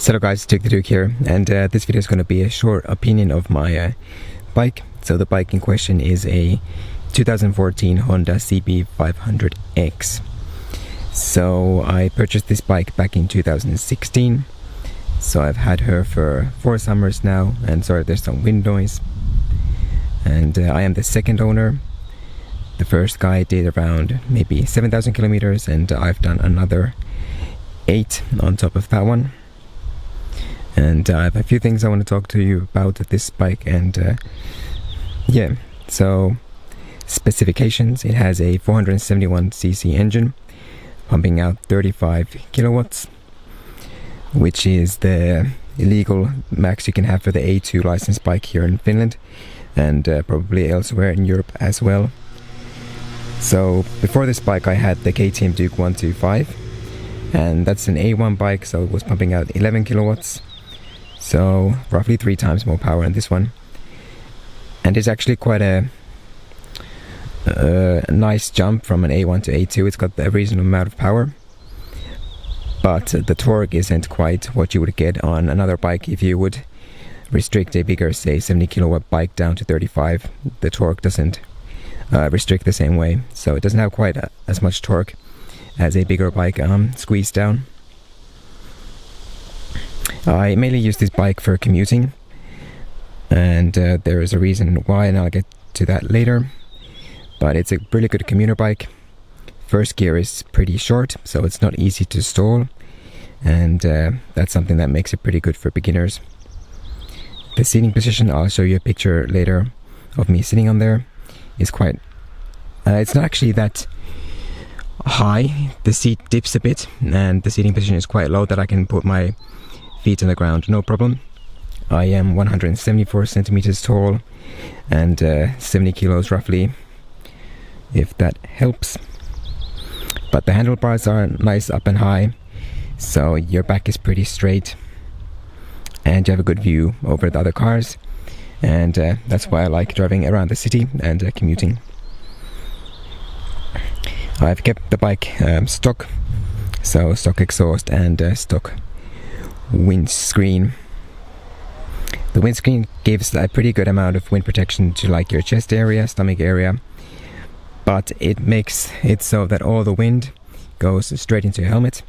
So hello guys, Take the Duke here, and this video is going to be a short opinion of my bike. So the bike in question is a 2014 Honda CB500X. So I purchased this bike back in 2016. So I've had her for 4 summers now, and sorry there's some wind noise. And I am the second owner. The first guy did around maybe 7,000 kilometers, and I've done another 8 on top of that one. And I have a few things I want to talk to you about this bike. And yeah, so specifications: it has a 471cc engine pumping out 35 kilowatts, which is the illegal max you can have for the A2 licensed bike here in Finland, and probably elsewhere in Europe as well. So before this bike I had the KTM Duke 125, and that's an A1 bike, so it was pumping out 11 kilowatts, so roughly 3 times more power than this one. And it's actually quite a nice jump from an A1 to A2. It's got a reasonable amount of power, but the torque isn't quite what you would get on another bike. If you would restrict a bigger, say 70 kilowatt bike down to 35, the torque doesn't restrict the same way, so it doesn't have quite as much torque as a bigger bike squeezed down. I mainly use this bike for commuting, and there is a reason why, and I'll get to that later. But it's a really good commuter bike. First gear is pretty short, so it's not easy to stall, and that's something that makes it pretty good for beginners. The seating position, I'll show you a picture later of me sitting on there, is quite it's not actually that high. The seat dips a bit, and the seating position is quite low that I can put my feet on the ground no problem. I am 174 centimeters tall and 70 kilos roughly, if that helps. But the handlebars are nice up and high, so your back is pretty straight and you have a good view over the other cars, and that's why I like driving around the city and commuting. I've kept the bike stock, so stock exhaust and stock windscreen. The windscreen gives a pretty good amount of wind protection to like your chest area, stomach area, but it makes it so that all the wind goes straight into your helmet,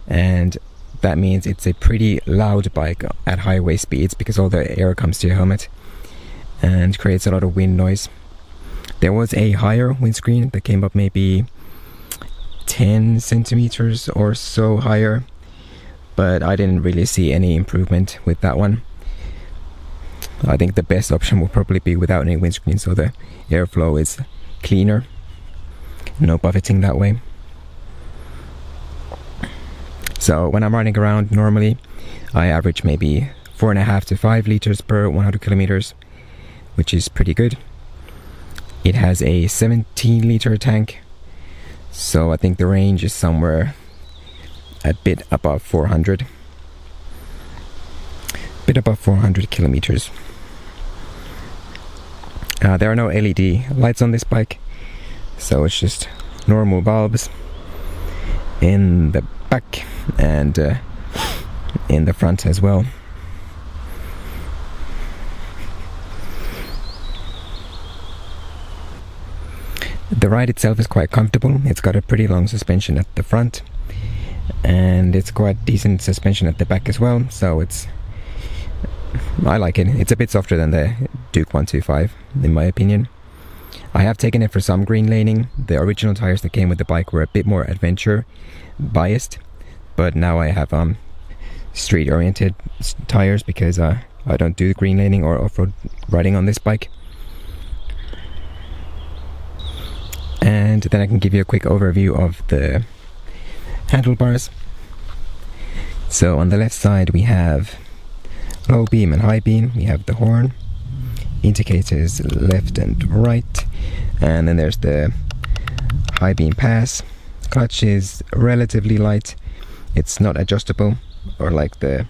and that means it's a pretty loud bike at highway speeds because all the air comes to your helmet and creates a lot of wind noise. There was a higher windscreen that came up maybe 10 centimeters or so higher, but I didn't really see any improvement with that one. I think the best option will probably be without any windscreen, so the airflow is cleaner, no buffeting that way. So when I'm riding around normally, I average maybe 4.5 to 5 liters per 100 kilometers, which is pretty good. It has a 17 liter tank, so I think the range is somewhere a bit above 400 kilometers. There are no LED lights on this bike, so it's just normal bulbs in the back and in the front as well. The ride itself is quite comfortable. It's got a pretty long suspension at the front, and it's quite decent suspension at the back as well, so I like it. It's a bit softer than the Duke 125 in my opinion. I have taken it for some green laning. The original tires that came with the bike were a bit more adventure biased, but now I have street oriented tires because I don't do green laning or off-road riding on this bike. And then I can give you a quick overview of the handlebars. So on the left side we have low beam and high beam. We have the horn, indicators left and right, and then there's the high beam pass. Clutch is relatively light. It's not adjustable, or like the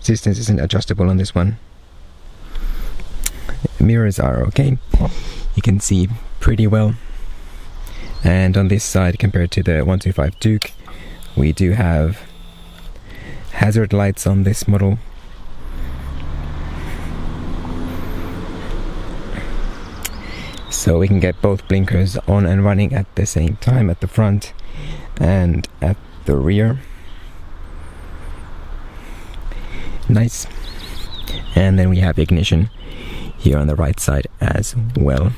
distance isn't adjustable on this one. Mirrors are okay. You can see pretty well. And on this side, compared to the 125 Duke, we do have hazard lights on this model. So we can get both blinkers on and running at the same time at the front and at the rear. Nice. And then we have ignition here on the right side as well.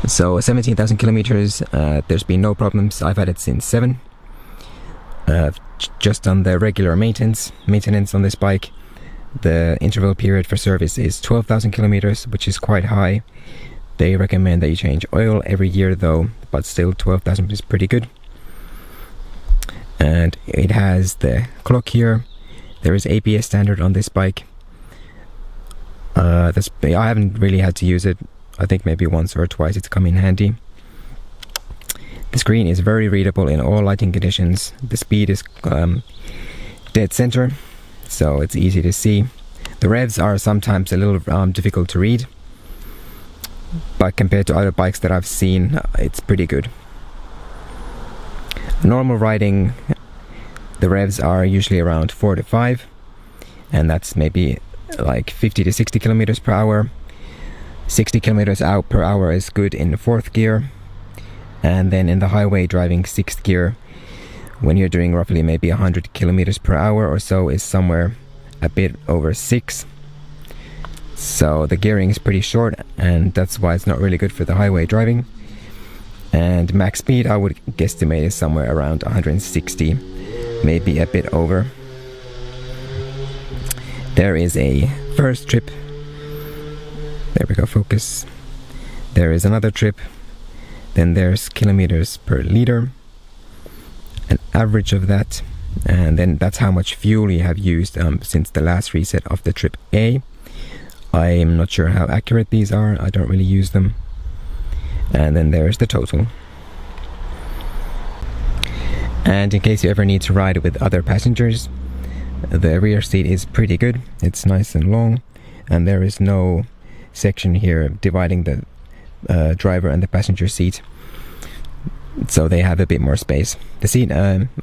So 17,000 kilometers, there's been no problems. I've had it since 7. Just on the regular maintenance on this bike, the interval period for service is 12,000 kilometers, which is quite high. They recommend that you change oil every year though, but still 12,000 is pretty good. And it has the clock here. There is ABS standard on this bike. I haven't really had to use it. I think maybe once or twice it's come in handy. The screen is very readable in all lighting conditions. The speed is dead center, so it's easy to see. The revs are sometimes a little difficult to read, but compared to other bikes that I've seen, it's pretty good. Normal riding, the revs are usually around 4 to 5, and that's maybe like 50 to 60 kilometers per hour. 60 kilometers out per hour is good in the 4th gear, and then in the highway driving 6th gear, when you're doing roughly maybe 100 kilometers per hour or so, is somewhere a bit over 6. So the gearing is pretty short, and that's why it's not really good for the highway driving. And max speed I would guesstimate is somewhere around 160, maybe a bit over. There is a first trip. There we go, focus. There is another trip. Then there's kilometers per liter, an average of that, and then that's how much fuel you have used since the last reset of the trip A. I'm not sure how accurate these are, I don't really use them. And then there's the total. And in case you ever need to ride with other passengers, the rear seat is pretty good. It's nice and long, and there is no section here dividing the driver and the passenger seat, so they have a bit more space. The seat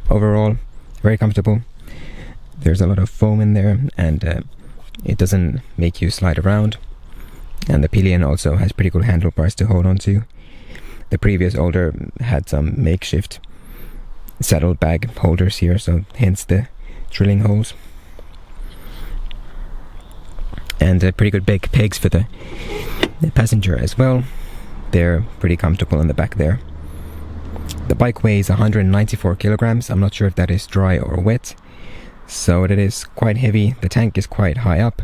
overall very comfortable. There's a lot of foam in there, and it doesn't make you slide around, and the pillion also has pretty good handlebars to hold on to. The previous older had some makeshift saddlebag holders here, so hence the drilling holes. And pretty good big pegs for the passenger as well. They're pretty comfortable in the back there. The bike weighs 194 kilograms. I'm not sure if that is dry or wet, so it is quite heavy. The tank is quite high up,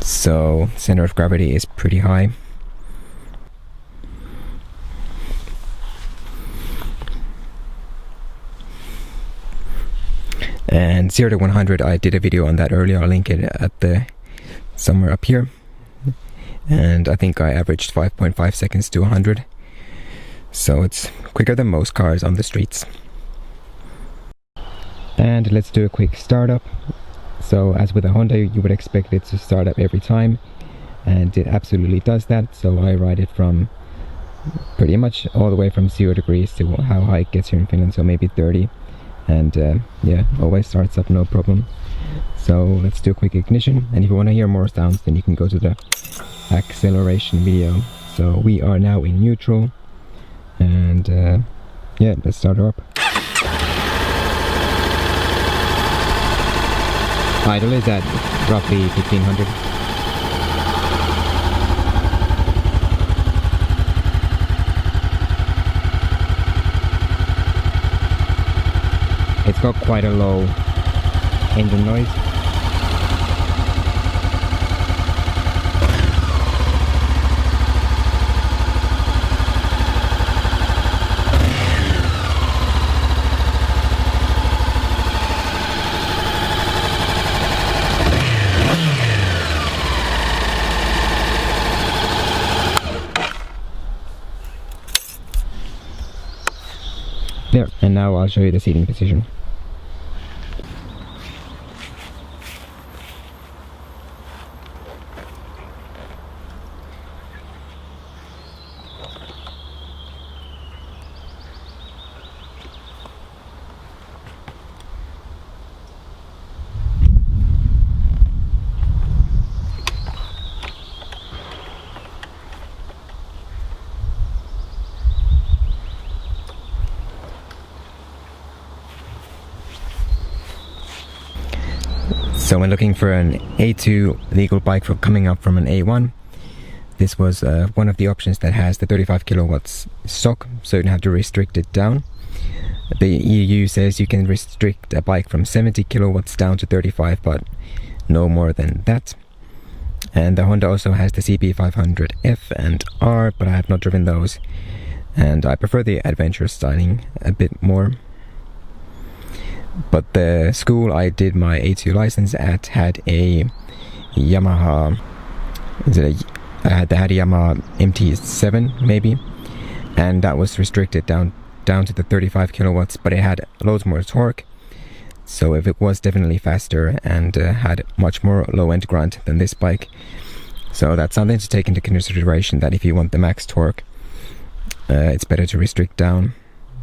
so center of gravity is pretty high. And 0 to 100, I did a video on that earlier. I'll link it at the somewhere up here. And I think I averaged 5.5 seconds to 100. So it's quicker than most cars on the streets. And let's do a quick startup. So as with a Honda, you would expect it to start up every time, and it absolutely does that. So I ride it from pretty much all the way from 0 degrees to how high it gets here in Finland, so maybe 30. And yeah, always starts up no problem. So let's do a quick ignition, and if you want to hear more sounds, then you can go to the acceleration video. So we are now in neutral, and yeah, let's start her up. Idle is at roughly 1500. It's got quite a low engine noise. There, and now I'll show you the seating position. So when looking for an A2 legal bike for coming up from an A1, this was one of the options that has the 35 kilowatts stock, so you don't have to restrict it down. The EU says you can restrict a bike from 70 kilowatts down to 35, but no more than that. And the Honda also has the CB500F and R, but I have not driven those, and I prefer the adventure styling a bit more. But the school I did my A2 license at had a Yamaha, I had a Yamaha MT7 maybe, and that was restricted down to the 35 kilowatts, but it had loads more torque, so it was definitely faster and had much more low-end grunt than this bike. So that's something to take into consideration, that if you want the max torque, it's better to restrict down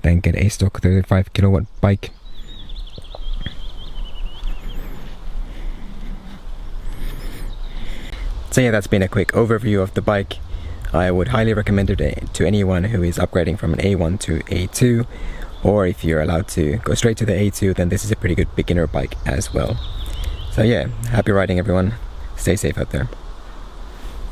than get a stock 35 kilowatt bike. So yeah, that's been a quick overview of the bike. I would highly recommend it to anyone who is upgrading from an A1 to A2, or if you're allowed to go straight to the A2, then this is a pretty good beginner bike as well. So yeah, happy riding everyone, stay safe out there.